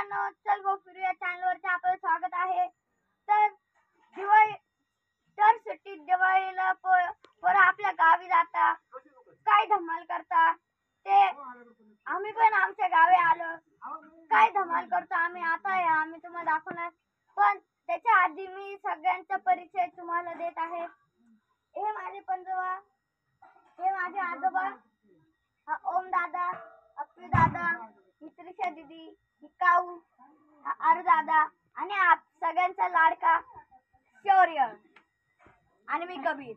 मित्रांनो, चल भाऊ फिरूया चॅनलवरती आपलं स्वागत आहे. तर दिवाळी सुट्टीत दिवाळीला पोरं आपल्या गावी जाता, काय धमाल करता ते आम्ही पण आमच्या गावी आलो. काय धमाल करतो आम्ही आता आम्ही तुम्हाला दाखवणार. पण त्याच्या आधी मी सगळ्यांचा परिचय तुम्हाला देत आहे. हे माझे पंजोबा, हे माझे आजोबा, हा ओम दादा, अप्पू दादा, त्रिशा दीदी, काऊ, आरू दादा आणि सगळ्यांचा लाडका शौर्य आणि मी कबीर.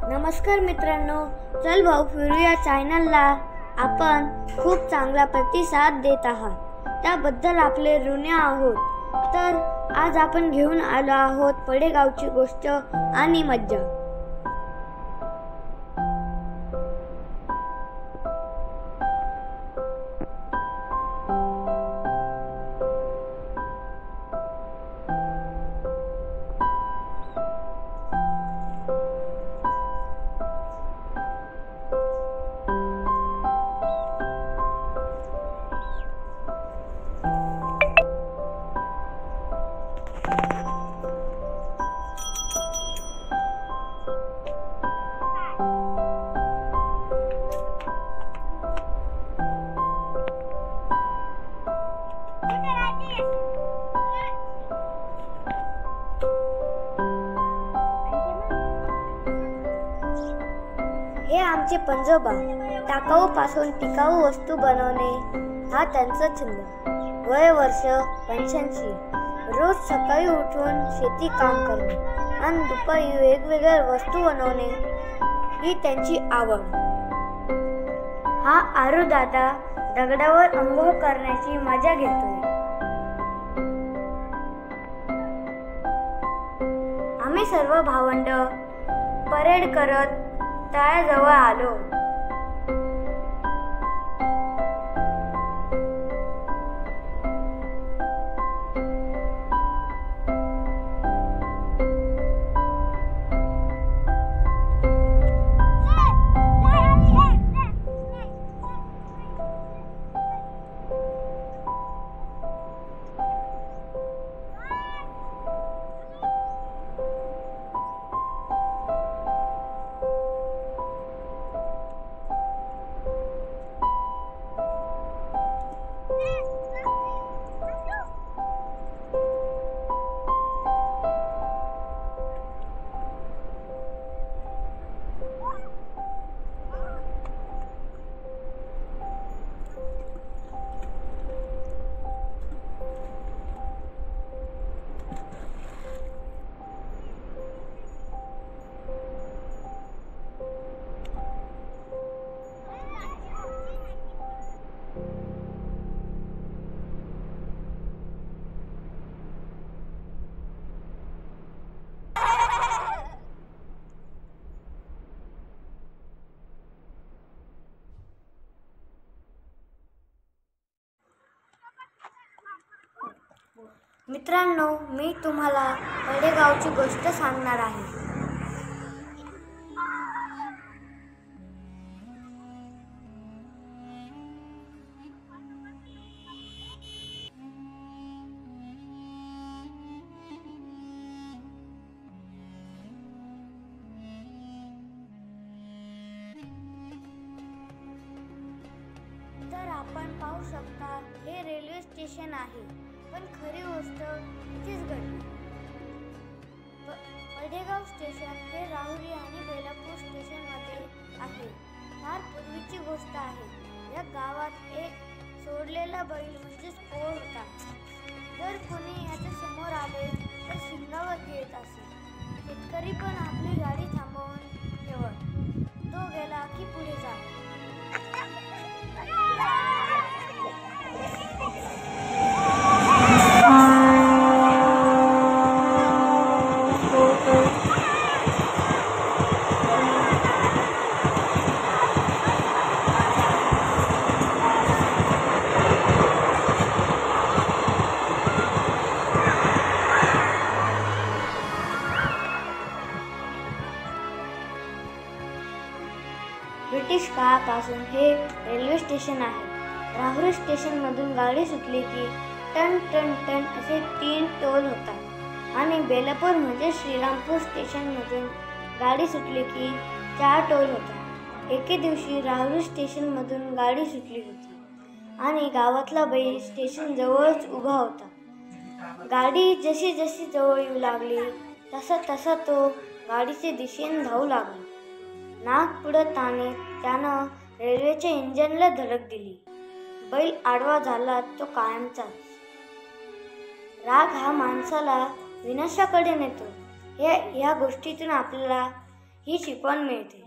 नमस्कार मित्रांनो, चल भाऊ फिरूया चॅनलला आपण खूप चांगला प्रतिसाद देत आहात, त्याबद्दल आपले ऋणी आहोत. तर आज आपण घेऊन आलो आहोत पडेगावची गोष्ट आणि मज्जा. हे आमचे पंजोबा. टाकाऊ पासून टिकाऊ वस्तू बनवणे हा त्यांचा छंद. वय वर्ष 85. रोज सकाळी उठून शेती काम करणे आणि दुपारी वेगवेगळ्या वस्तू बनवणे ही त्यांची आवड. हा आरू दादा दगडावर अंघोळ करण्याची मजा घेतोय. आम्ही सर्व भावंड परेड करत तळ्याजवळ आलो. मित्रांनो, मी तुम्हाला पडेगावची गोष्ट सांगणार आहे. तर आपण पाहू शकता, हे रेल्वे स्टेशन आहे. पण खरी गोष्ट इथेच घडली. पडेगाव स्टेशन हे राहुरी आणि बेलापूर स्टेशनमध्ये आहे. फार पूर्वीची गोष्ट आहे. या गावात एक सोडलेला बैल म्हणजेच पोळ होता. जर कोणी याच्या समोर आले तर शिंगावर घेत असे. शेतकरी पण आपली गाडी थांबवून ठेवत. तो गेला की पुढे जा. ब्रिटिश काळ पासून हे रेल्वे स्टेशन आहे. राहुरी स्टेशनमधून गाडी सुटली की टन टन टन असे 3 टोल होतात आणि बेलापूर म्हणजे श्रीरामपूर स्टेशनमधून गाडी सुटली की 4 टोल होतात. एके दिवशी राहुरी स्टेशनमधून गाडी सुटली होती आणि गावातला बैल स्टेशन जवळच उभा होता. गाडी जशी जशी जवळ येऊ लागली तसा तसा तो गाडीच्या दिशेने धावू लागला. नाक पुढं ताणीत त्यानं रेल्वेच्या इंजिनला धडक दिली. बैल आडवा झाला तो कायमचाच. राग हा माणसाला विनाशाकडे नेतो. या गोष्टीतून आपल्याला ही शिकवण मिळते.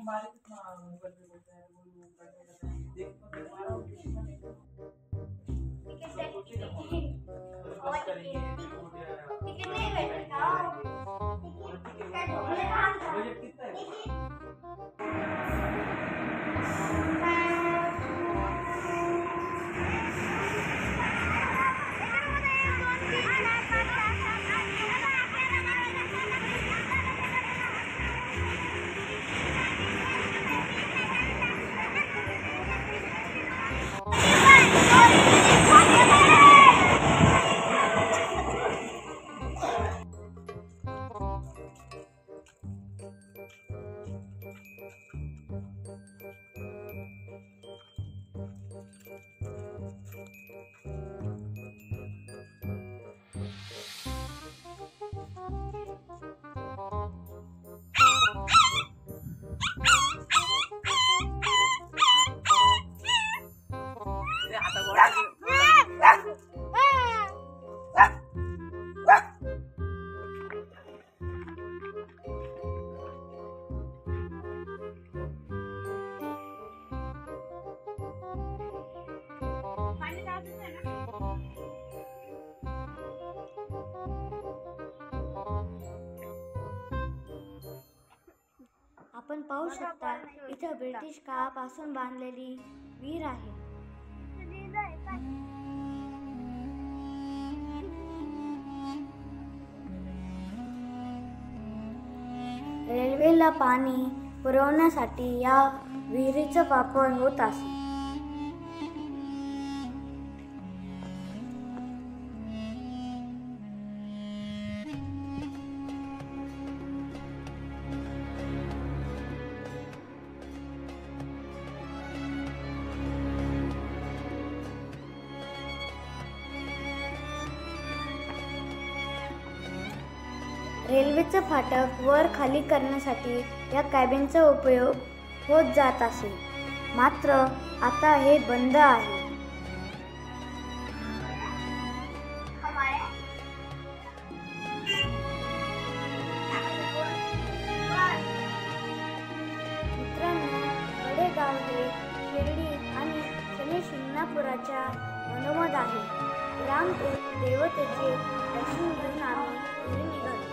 आपण पाहू शकता इथं ब्रिटिश काळापासून बांधलेली विहीर आहे. रेल्वेला पाणी पुरवण्यासाठी या विहिरीचा वापर होत असे. रेल्वेचं फाटक वर खाली करण्यासाठी या कॅबिनचा उपयोग होत जात असे. मात्र आता हे बंद आहे. मित्रांनो, वडेगाव हे शिर्डी आणि शनी शिंगणापुराच्या मनोमध आहे. ग्रामदेवतेचे दर्शन घेऊन आम्ही घरी निघालो.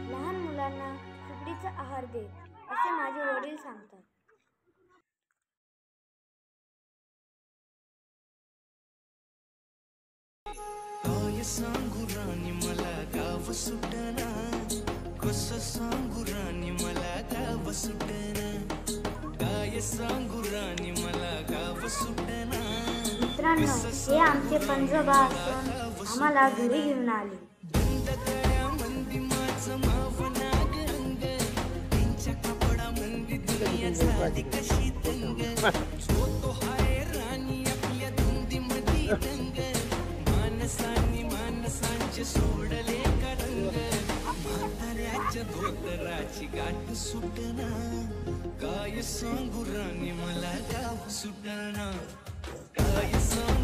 लहान मुलांना सुकडीचा आहार दे असे माझे वडील सांगतात. काय सांगू राणी मला गाव सुटना, कसं सांगू राणी मला गाव सुटना, काय सांगू राणी मला गाव सुटना. मित्रांनो, हे आमचे पंजोबा असून आम्हाला घरी घेऊन आले. कशी तंग तो हाय राणी आपल्या धुंदीमध्ये तंग, मानसानी मान माझे सोडले का रंग म्हाताऱ्याच्या धोतराची गाठ सुटना काय सांगू राणी मला गाव सुटना काय सांगू